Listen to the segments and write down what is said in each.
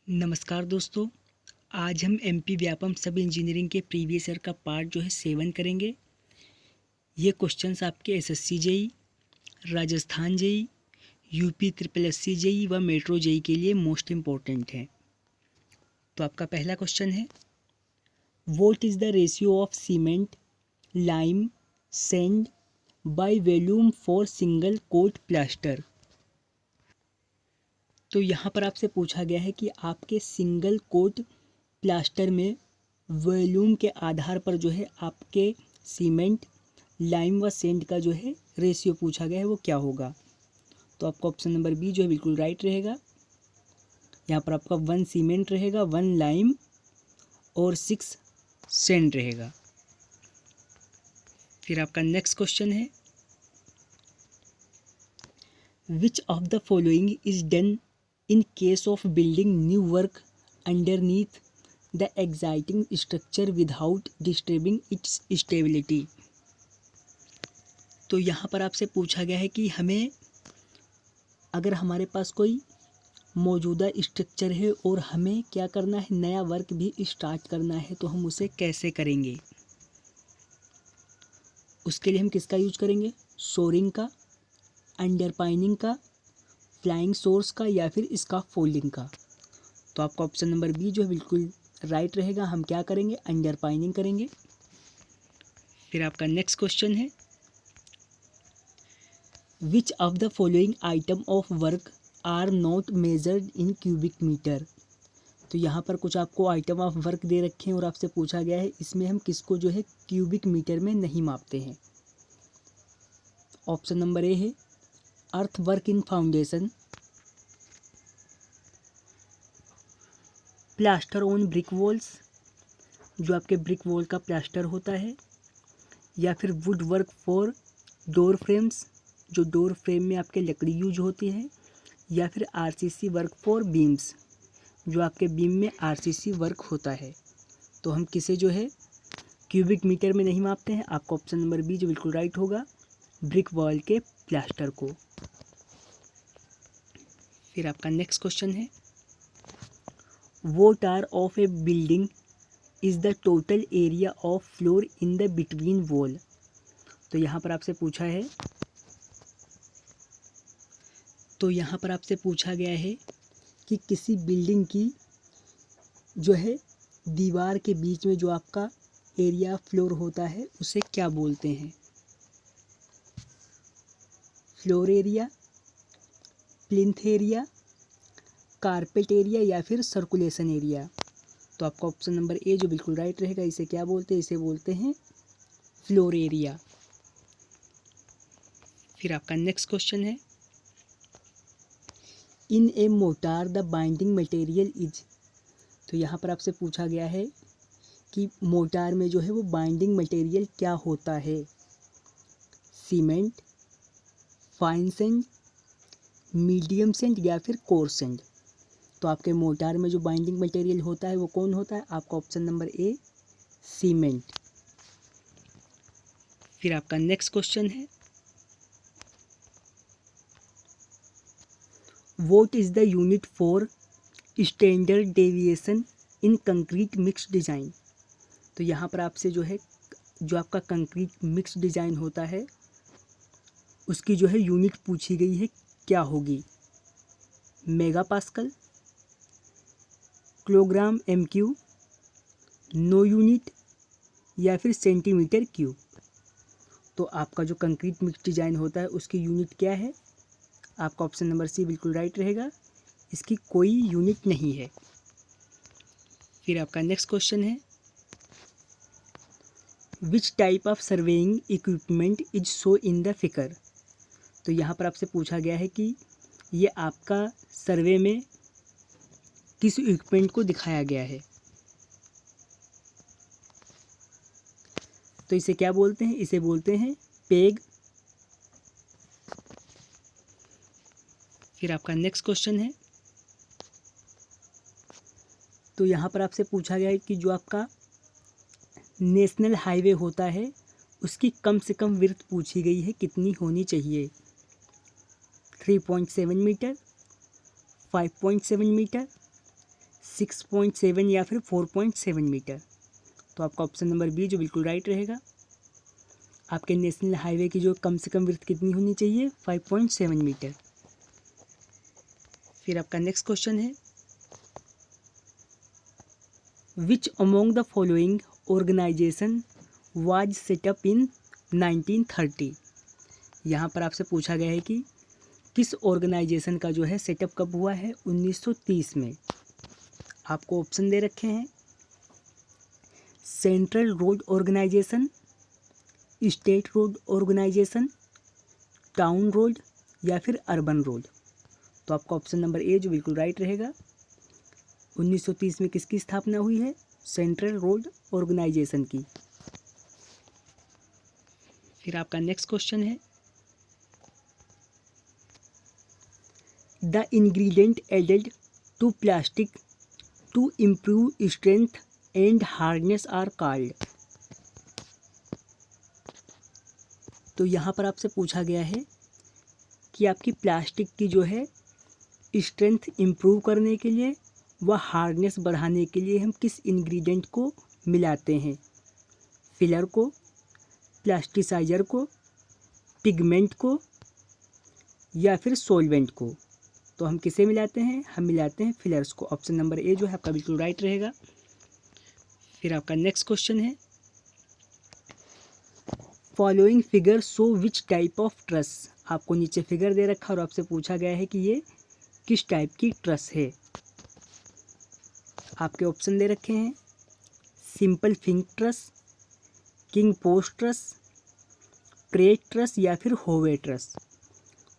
नमस्कार दोस्तों। आज हम एमपी व्यापम सब इंजीनियरिंग के प्रीवियस ईयर का पार्ट जो है 7 करेंगे। ये क्वेश्चंस आपके SSC JE, Rajasthan JE, UP triple SC JE व मेट्रो जेई के लिए मोस्ट इम्पॉर्टेंट हैं। तो आपका पहला क्वेश्चन है, what is the ratio of cement, lime, sand by volume for single quote plaster. तो यहाँ पर आपसे पूछा गया है कि आपके सिंगल कोट प्लास्टर में वॉल्यूम के आधार पर जो है आपके सीमेंट, लाइम व सैंड का जो है रेशियो पूछा गया है, वो क्या होगा। तो आपका ऑप्शन नंबर बी जो है बिल्कुल राइट रहेगा। यहाँ पर आपका 1 सीमेंट रहेगा, 1 लाइम और 6 सैंड रहेगा। फिर आपका नेक्स्ट क्वेश्चन है, which of the following is done in case of building new work underneath the exciting structure without disturbing it's stability. तो यहाँ पर आपसे पूछा गया है कि हमें अगर हमारे पास कोई मौजूदा स्ट्रक्चर है और हमें क्या करना है, नया वर्क भी स्टार्ट करना है, तो हम उसे कैसे करेंगे। उसके लिए हम किसका यूज करेंगे, शोरिंग का, अंडरपाइनिंग का, फ्लाइंग सोर्स का या फिर स्काफोल्डिंग का। तो आपका ऑप्शन नंबर बी जो है बिल्कुल राइट रहेगा। हम क्या करेंगे, अंडरपाइनिंग करेंगे। फिर आपका नेक्स्ट क्वेश्चन है, which of the following item of work are not measured in cubic metre. तो यहाँ पर कुछ आपको आइटम ऑफ वर्क दे रखे हैं और आपसे पूछा गया है इसमें हम किसको जो है क्यूबिक मीटर में नहीं मापते हैं। ऑप्शन नंबर ए है अर्थ work in foundation, plaster on brick walls, जो आपके ब्रिक वॉल का प्लास्टर होता है, या फिर would work for door frames, जो डोर फ्रेम में आपके लकड़ी यूज होती है, या फिर आरसीसी वर्क फॉर बीम्स, जो आपके बीम में आरसीसी वर्क होता है। तो हम किसे जो है क्यूबिक मीटर में नहीं मापते हैं। आपका ऑप्शन नंबर बी जो बिल्कुल राइट होगा, ब्रिक वॉल के प्लास्टर को। फिर आपका नेक्स्ट क्वेश्चन है, what are of a building is the total area of floor in the between wall. तो यहाँ पर आपसे पूछा गया है कि किसी बिल्डिंग की जो है दीवार के बीच में जो आपका एरिया फ्लोर होता है उसे क्या बोलते हैं। Floor area, plinth area, carpet area या फिर सर्कुलेशन एरिया। तो आपका ऑप्शन नंबर ए जो बिल्कुल राइट रहेगा। इसे क्या बोलते हैं, इसे बोलते हैं फ्लोर एरिया। फिर आपका नेक्स्ट क्वेश्चन है, in a mortar the binding material is. तो यहाँ पर आपसे पूछा गया है कि मोटार में जो है वो बाइंडिंग मटेरियल क्या होता है, cement, fine sand, medium sand या फिर कोर्स सैंड। तो आपके मोटार में जो बाइंडिंग मटेरियल होता है वो कौन होता है, आपका ऑप्शन नंबर ए सीमेंट। फिर आपका नेक्स्ट क्वेश्चन है, what is the unit for standard deviation in concrete mix design. तो यहाँ पर आपसे जो है जो आपका कंक्रीट मिक्स डिज़ाइन होता है उसकी जो है यूनिट पूछी गई है, क्या होगी, mega pascal, kilogram M Q, no unit या फिर सेंटीमीटर क्यूब। तो आपका जो कंक्रीट मिक्स डिज़ाइन होता है उसकी यूनिट क्या है, आपका ऑप्शन नंबर सी बिल्कुल राइट रहेगा। इसकी कोई यूनिट नहीं है। फिर आपका नेक्स्ट क्वेश्चन है, which type of surveying equipment is show in the figure. तो यहाँ पर आपसे पूछा गया है कि ये आपका सर्वे में किस इक्विपमेंट को दिखाया गया है। तो इसे क्या बोलते हैं, इसे बोलते हैं पेग। फिर आपका नेक्स्ट क्वेश्चन है, तो यहाँ पर आपसे पूछा गया है कि जो आपका नेशनल हाईवे होता है उसकी कम से कम विड्थ पूछी गई है, कितनी होनी चाहिए, 3.7 मीटर, 5.7 मीटर, 6.7 या फिर 4.7 मीटर। तो आपका ऑप्शन नंबर बी जो बिल्कुल राइट रहेगा। आपके नेशनल हाईवे की जो कम से कम विड्थ कितनी होनी चाहिए, 5.7 मीटर। फिर आपका नेक्स्ट क्वेश्चन है, which among the following organization was set up in 1930। यहाँ पर आपसे पूछा गया है कि किस ऑर्गेनाइजेशन का जो है सेटअप कब हुआ है, 1930 में। आपको ऑप्शन दे रखे हैं, central road organisation, state road organisation, town road या फिर अर्बन रोड। तो आपका ऑप्शन नंबर ए जो बिल्कुल राइट रहेगा। 1930 में किसकी स्थापना हुई है, सेंट्रल रोड ऑर्गेनाइजेशन की। फिर आपका नेक्स्ट क्वेश्चन है, the ingredient added to plastic to improve strength and hardness are called. तो यहाँ पर आपसे पूछा गया है कि आपकी प्लास्टिक की जो है स्ट्रेंथ इम्प्रूव करने के लिए व हार्डनेस बढ़ाने के लिए हम किस इंग्रेडिएंट को मिलाते हैं, फिलर को, प्लास्टिसाइजर को, पिगमेंट को या फिर सॉल्वेंट को। तो हम किसे मिलाते हैं, हम मिलाते हैं फिलर्स को। ऑप्शन नंबर ए जो है आपका बिल्कुल राइट रहेगा। फिर आपका नेक्स्ट क्वेश्चन है, following figure show which type of truss. आपको नीचे फिगर दे रखा और आपसे पूछा गया है कि ये किस टाइप की ट्रस है। आपके ऑप्शन दे रखे हैं, simple Fink truss, king post truss, parade truss या फिर होवे ट्रस।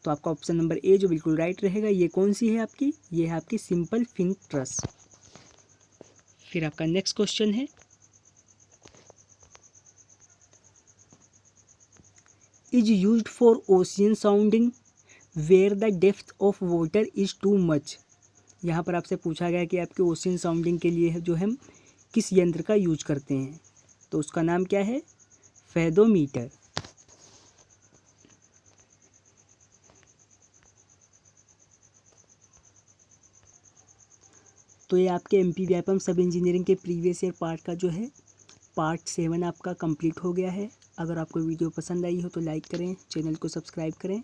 तो आपका ऑप्शन नंबर ए जो बिल्कुल राइट रहेगा। ये कौन सी है आपकी, ये है आपकी सिंपल फिंक ट्रस। फिर आपका नेक्स्ट क्वेश्चन है, is used for ocean sounding where the depth of water is too much. यहाँ पर आपसे पूछा गया कि आपके ओशियन साउंडिंग के लिए जो हम किस यंत्र का यूज करते हैं। तो उसका नाम क्या है, फेदोमीटर। तो ये आपके एमपी व्यापम सब इंजीनियरिंग के प्रीवियस ईयर पार्ट का जो है पार्ट 7 आपका कंप्लीट हो गया है। अगर आपको वीडियो पसंद आई हो तो लाइक करें, चैनल को सब्सक्राइब करें।